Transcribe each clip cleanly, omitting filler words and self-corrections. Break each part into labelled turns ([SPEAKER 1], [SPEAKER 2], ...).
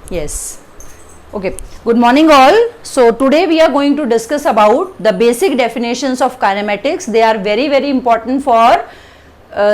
[SPEAKER 1] Yes. Okay. Good morning all. So today we are going to discuss about the basic definitions of kinematics. They are very important for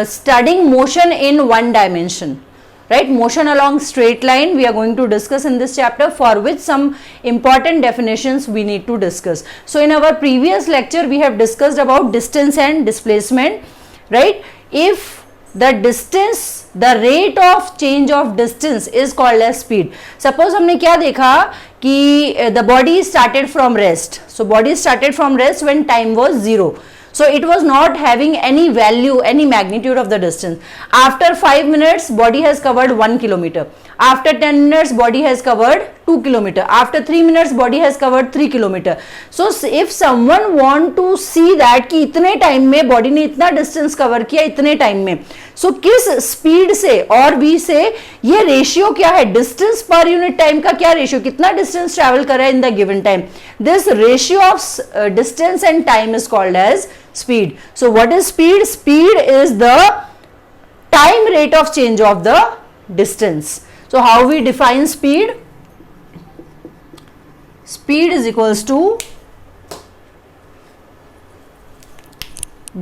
[SPEAKER 1] studying motion in one dimension. Right? Motion along straight line we are going to discuss in this chapter, for which some important definitions we need to discuss. So in our previous lecture we have discussed about distance and displacement. Right? If the distance, the rate of change of distance is called as speed. Suppose हमने क्या देखा कि the body started from rest. So body started from rest when time was 0. So it was not having any value, any magnitude of the distance. After 5 minutes body has covered 1 kilometer. After 10 minutes body has covered 2 kilometer. After 3 minutes body has covered 3 kilometer. So if someone want to see that कि इतने time में body ने इतना distance cover किया इतने time में, सो किस speed से और बी से ये रेशियो क्या है, डिस्टेंस पर यूनिट टाइम का क्या रेशियो, कितना डिस्टेंस ट्रैवल कर रहा है in the given time, this ratio of distance and time is called as speed. So what is speed? Speed is the time rate of change of the distance. So how we define speed? Speed is equals to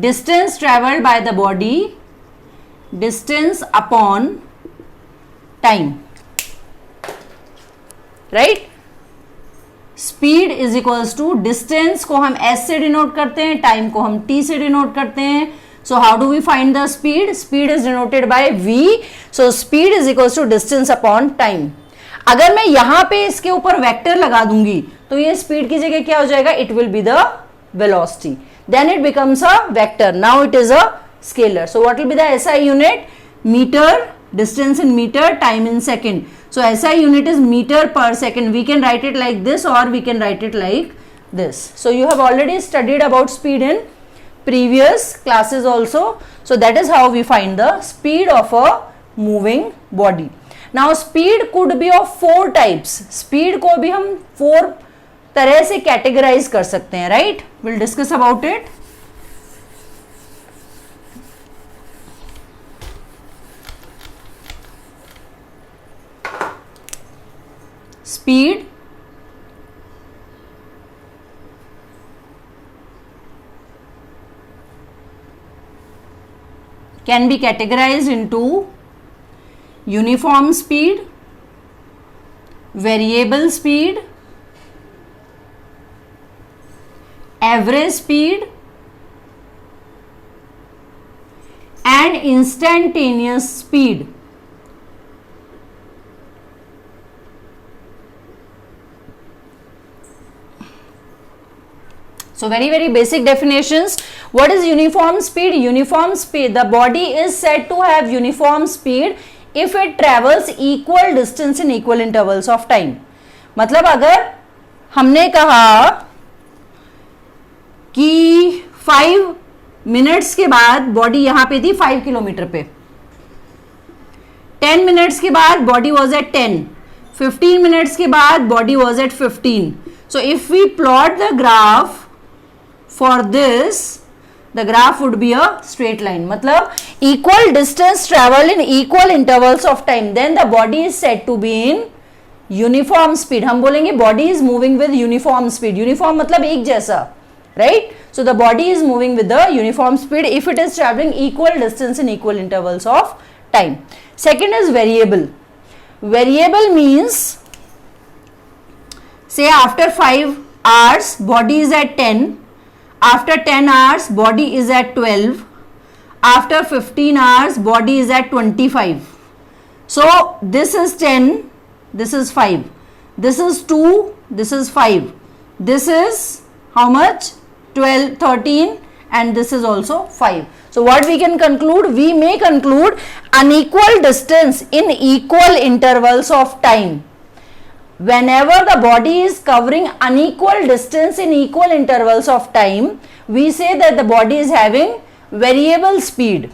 [SPEAKER 1] distance traveled by the body, distance upon time. Right? Speed is equals to distance को हम s से denote करते हैं, time को हम t से denote करते हैं. So how do we find the speed? Speed is denoted by v. So speed is equals to distance upon time. अगर मैं यहां पे इसके ऊपर वेक्टर लगा दूंगी तो ये स्पीड की जगह क्या हो जाएगा, it will be the velocity, then it becomes a vector. Now it is a scalar. So what will be the SI unit? Meter, distance in meter, time in second. So SI unit is meter per second. We can write it like this or we can write it like this. So you have already studied about speed in previous classes also. So that is how we find the speed of a moving body. Now speed could be of 4 types. Speed को भी हम 4 तरह से categorize कर सकते हैं, right? We'll discuss about it. Speed can be categorized into uniform speed, variable speed, average speed, and instantaneous speed. So very basic definitions. What is uniform speed? Uniform speed, the body is said to have uniform speed if it travels equal distance in equal intervals of time. मतलब अगर हमने कहा कि 5 minutes के बाद body यहां पे थी 5 किलोमीटर पे, 10 मिनट्स के बाद बॉडी वॉज एट 10, 15 मिनट्स के बाद body was at 15. So if we plot the graph for this, the graph would be a straight line. मतलब equal distance travel in equal intervals of time, then the body is said to be in uniform speed. हम बोलेंगे body is moving with uniform speed. Uniform मतलब एक जैसा, right? So the body is moving with the uniform speed if it is traveling equal distance in equal intervals of time. Second is variable. Variable means, say after 5 hours body is at 10, after 10 hours body is at 12, after 15 hours body is at 25. So this is 10, this is 5, this is 2, this is 5, this is how much, 12, 13, and this is also 5. So what we can conclude? We may conclude unequal distance in equal intervals of time. Whenever the body is covering unequal distance in equal intervals of time, we say that the body is having variable speed.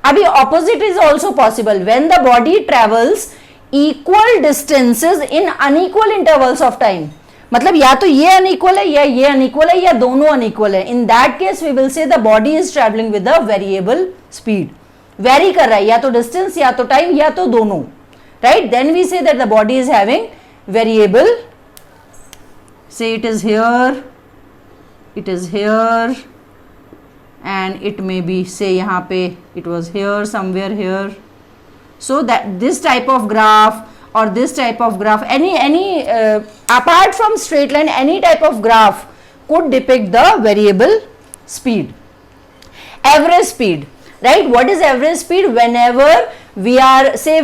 [SPEAKER 1] Abhi opposite is also possible. When the body travels equal distances in unequal intervals of time, मतलब या तो ये unequal है या ये unequal है या दोनों अनइक्वल है, in that case we will say the body is travelling with a variable speed. Vary कर रहा है या तो डिस्टेंस या तो टाइम या तो दोनों, right? Then we say that the body is having variable, say it is here, it is here, and it may be say yahan pe it was here, somewhere here. So that this type of graph or this type of graph, any apart from straight line, any type of graph could depict the variable speed. Average speed, right? What is average speed? Whenever we are, say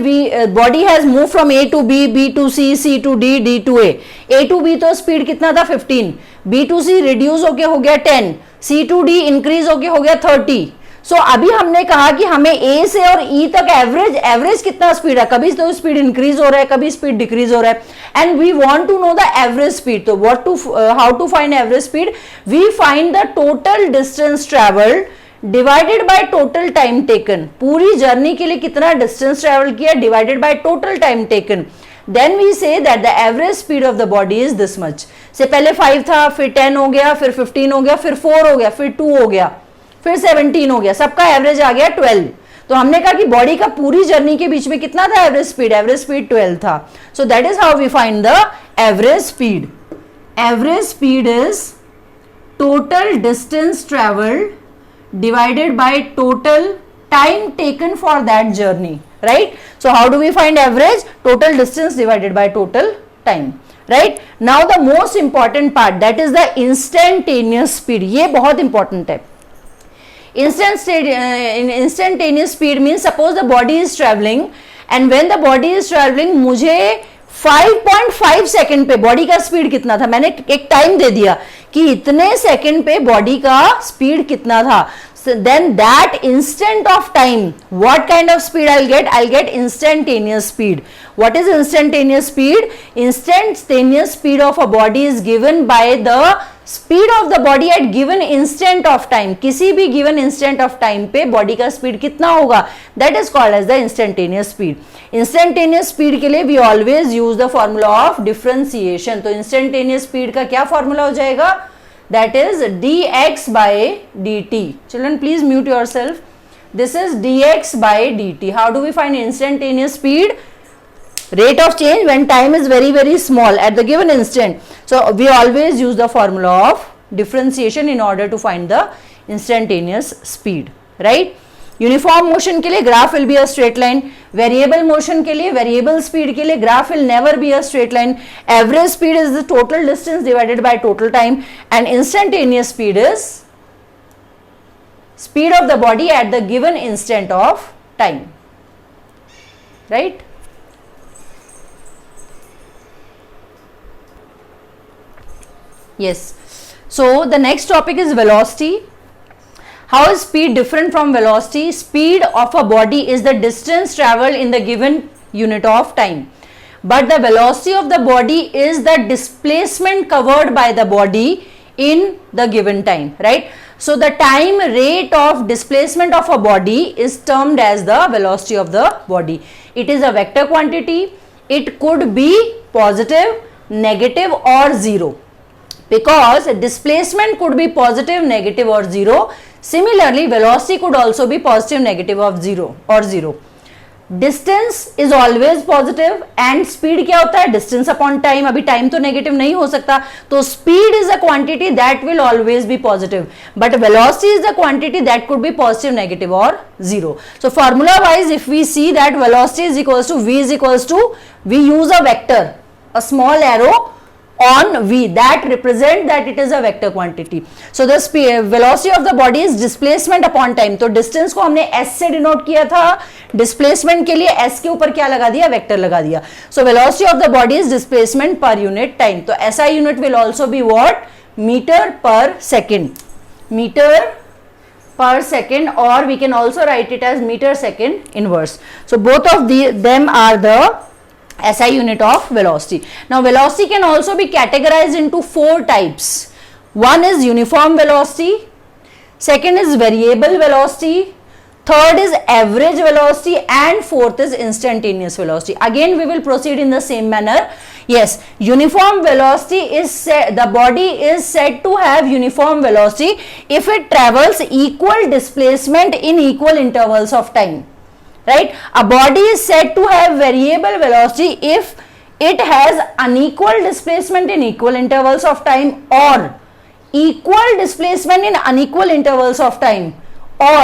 [SPEAKER 1] body has moved from A to B, B to C, C to D, D to A to B तो speed कितना था 15, B to C reduce होके हो गया 10, C to D increase होके हो गया 30. सो अभी हमने कहा कि हमें ए से और ई तक एवरेज कितना स्पीड है, कभी तो स्पीड इंक्रीज हो रहा है, कभी स्पीड डिक्रीज हो रहा है, and we want to know the average speed. तो how to find average speed? We find the total distance travelled divided by total time taken. पूरी जर्नी के लिए कितना डिस्टेंस ट्रेवल किया divided by total time taken. Then we say that the average speed of the body is this much. से पहले 5 था, फिर 10 हो गया, फिर 15 हो गया, फिर 4 हो गया, फिर 2 हो गया, फिर 17 हो गया, सबका एवरेज आ गया 12. तो हमने कहा कि बॉडी का पूरी जर्नी के बीच में कितना था एवरेज स्पीड 12 था. So that is how we find the average speed. Average speed is total distance travelled divided by total time taken for that journey, right? So how do we find average? Total distance divided by total time, right? Now the most important part, that is the instantaneous speed. ये बहुत important है. Instantaneous speed means suppose the body is traveling and when the body is traveling मुझे 5.5 second पे body का speed कितना था, मैंने एक टाइम दे दिया कि इतने सेकेंड पे बॉडी का स्पीड कितना था. then that instant of time, what kind of speed I'll get instantaneous speed. What is instantaneous speed? Instantaneous speed of a body is given by the speed of the body at given instant of time. किसी भी given instant of time पे body का speed कितना होगा, that is called as the instantaneous speed. Instantaneous speed के लिए we always use the formula of differentiation. तो instantaneous speed का क्या formula हो जाएगा? That is dx by dt. Children, please mute yourself. This is dx by dt. How do we find instantaneous speed? Rate of change when time is very very small at the given instant. So we always use the formula of differentiation in order to find the instantaneous speed, right? Uniform motion के लिए graph will be a straight line. Variable motion के लिए, variable speed के लिए graph will never be a straight line. Average speed is the total distance divided by total time and instantaneous speed is speed of the body at the given instant of time, right? Yes. So the next topic is velocity. How is speed different from velocity? Speed of a body is the distance traveled in the given unit of time. But the velocity of the body is the displacement covered by the body in the given time, right? So the time rate of displacement of a body is termed as the velocity of the body. It is a vector quantity. It could be positive, negative or zero. Because displacement could be positive, negative or zero. Similarly, velocity could also be positive, negative of zero or zero. Distance is always positive and speed क्या होता है? Distance upon time. अभी time तो negative नहीं हो सकता, तो speed is a quantity that will always be positive. But velocity is the quantity that could be positive, negative or zero. So formula wise, if we see that velocity is equals to v is equals to, we use a vector, a small arrow on v that represent that it is a vector quantity. So the velocity of the body is displacement upon time. तो distance को हमने s से denote किया था, displacement के लिए s के ऊपर क्या लगा दिया? Vector लगा दिया. So velocity of the body is displacement per unit time. तो SI unit will also be what? Meter per second. Meter per second, or we can also write it as meter second inverse. So both of them are the SI unit of velocity. Now velocity can also be categorized into 4 types. One is uniform velocity, second is variable velocity, third is average velocity, and fourth is instantaneous velocity. Again we will proceed in the same manner. Yes, uniform velocity is the body is said to have uniform velocity if it travels equal displacement in equal intervals of time, right? A body is said to have variable velocity if it has unequal displacement in equal intervals of time or equal displacement in unequal intervals of time or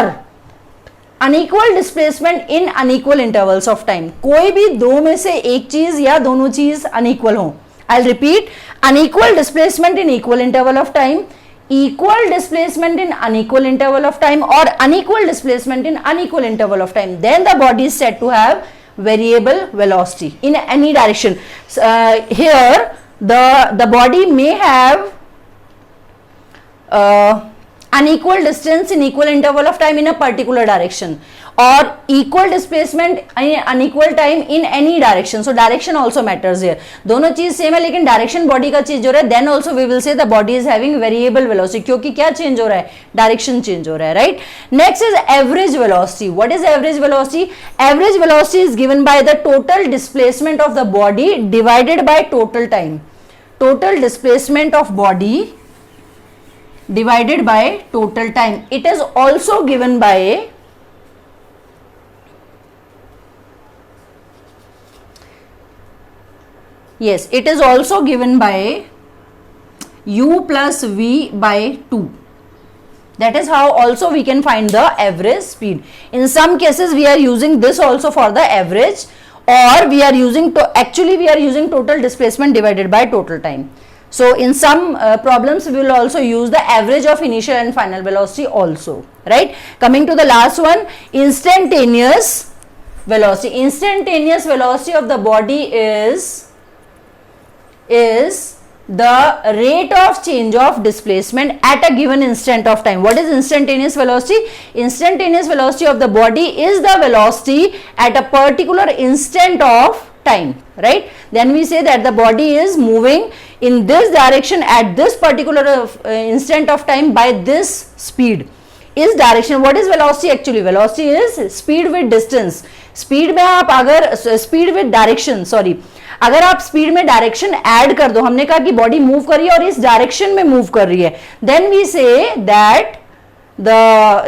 [SPEAKER 1] unequal displacement in unequal intervals of time. कोई भी दो में से एक चीज या दोनों चीज unequal हो. I'll repeat, unequal displacement in equal interval of time, equal displacement in unequal interval of time or unequal displacement in unequal interval of time, then the body is said to have variable velocity in any direction. Here the body may have unequal distance in equal interval of time in a particular direction or equal displacement in unequal time in any direction. So direction also matters here. दोनों चीज same है लेकिन direction body का change हो रहा है, then also we will say the body is having variable velocity, क्योंकि क्या चेंज हो रहा है, डायरेक्शन चेंज हो रहा है, right. Next is average velocity. What is average velocity? Average velocity is given by the total displacement of the body divided by total time. Total displacement of body divided by total time. It is also given by it is also given by u plus v by 2. That is how also we can find the average speed. In some cases we are using this also for the average, or we are using actually we are using total displacement divided by total time. So in some problems we will also use the average of initial and final velocity also, right? Coming to the last one, instantaneous velocity. Instantaneous velocity of the body is the rate of change of displacement at a given instant of time. What is instantaneous velocity? Instantaneous velocity of the body is the velocity at a particular instant of time, right? Then we say that the body is moving in this direction at this particular instant of time by this speed. Is direction. What is velocity actually? Velocity is speed with distance. Speed में आप अगर speed with direction, sorry, अगर आप speed में direction add कर दो, हमने कहा कि बॉडी मूव कर रही है और इस डायरेक्शन में मूव कर रही है, then we say that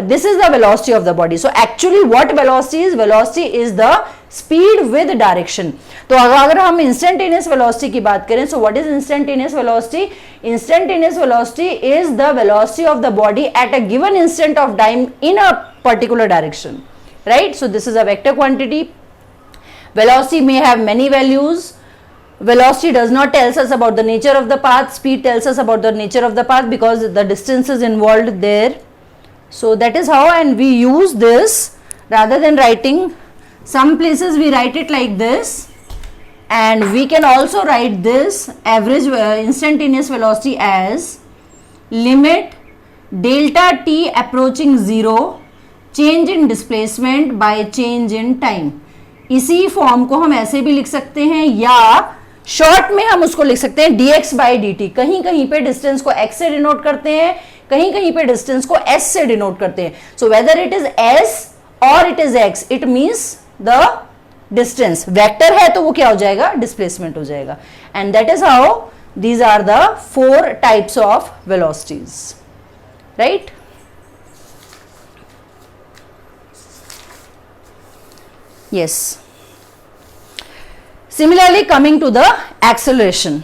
[SPEAKER 1] this is the velocity of the body. So actually what velocity is? Velocity is the speed with direction. तो अगर हम instantaneous velocity की बात करें, so what is instantaneous velocity? Instantaneous velocity is the velocity of the body at a given instant of time in a particular direction, right? So this is a vector quantity. Velocity may have many values. Velocity does not tells us about the nature of the path. Speed tells us about the nature of the path because the distance is involved there. So that is how, and we use this rather than writing. Some places we write it like this, and we can also write this average instantaneous velocity as limit delta t approaching 0 change in displacement by change in time. इसी form को हम ऐसे भी लिख सकते हैं या short में हम उसको लिख सकते हैं dx by dt. कहीं कहीं पे डिस्टेंस को x से डिनोट करते हैं, कहीं कहीं पे डिस्टेंस को s से डिनोट करते हैं. So whether it is s और it is x, it means the distance. Vector है तो वो क्या हो जाएगा? डिस्प्लेसमेंट हो जाएगा. And that is how these are the 4 types of velocities, right? Yes. Similarly, coming to the acceleration.